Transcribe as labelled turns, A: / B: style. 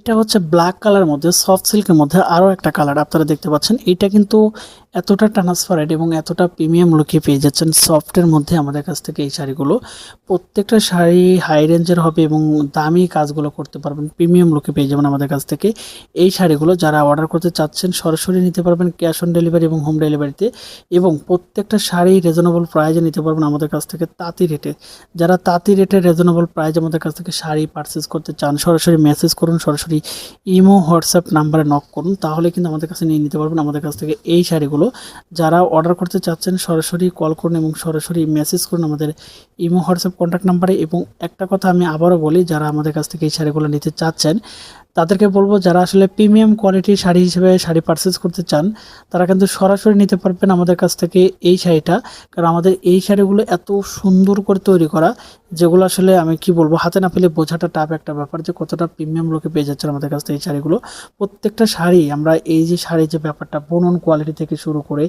A: এটা হচ্ছে ব্ল্যাক কালারের মধ্যে সফট সিল্কের মধ্যে আরও একটা কালার আপনারা দেখতে পাচ্ছেন। এটা কিন্তু এতটা ট্রান্সপারেন্ট এবং এতটা প্রিমিয়াম লুকে পেয়ে যাচ্ছেন সফটের মধ্যে আমাদের কাছ থেকে এই শাড়িগুলো। প্রত্যেকটা শাড়ি হাই রেঞ্জের হবে এবং দামি কাজগুলো করতে পারবেন, প্রিমিয়াম লুকে পেয়ে যাবেন আমাদের কাছ থেকে এই শাড়িগুলো। যারা অর্ডার করতে চাচ্ছেন সরাসরি নিতে পারবেন ক্যাশ অন ডেলিভারি এবং হোম ডেলিভারিতে, এবং প্রত্যেকটা শাড়ি রিজনেবল প্রাইজে নিতে পারবেন আমাদের কাছ থেকে তাঁতি রেটে। যারা তাঁতি রেটে রিজনেবল প্রাইজে আমাদের কাছ থেকে শাড়ি পারচেস করতে চান সরাসরি মেসেজ করুন, সরাসরি ইমো হোয়াটসঅ্যাপ নাম্বারে নক করুন, তাহলে কিন্তু আমাদের কাছে নিয়ে নিতে পারবেন আমাদের কাছ থেকে এই শাড়িগুলো। যারা অর্ডার করতে চাচ্ছেন সরাসরি কল করুন এবং সরাসরি মেসেজ করুন আমাদের ইমো হোয়াটসঅ্যাপ কন্ট্যাক্ট নাম্বারে। এবং একটা কথা আমি আবারও বলি, যারা আমাদের কাছ থেকে এই শাড়িগুলো নিতে চাচ্ছেন তাদেরকে বলবো, যারা আসলে প্রিমিয়াম কোয়ালিটির শাড়ি হিসেবে শাড়ি পারচেস করতে চান তারা কিন্তু সরাসরি নিতে পারবেন আমাদের কাছ থেকে এই শাড়িটা। কারণ আমাদের এই শাড়িগুলো এত সুন্দর করে তৈরি করা, যেগুলো আসলে আমি কি বলবো, হাতে না পেলে বোঝাটা টাফ একটা ব্যাপার যে কতটা প্রিমিয়াম লোকে পেয়ে যাচ্ছেন আমাদের কাছ থেকে এই শাড়িগুলো। প্রত্যেকটা শাড়ি আমরা এই যে শাড়ির যে ব্যাপারটা বুনন কোয়ালিটি থেকে শুরু করে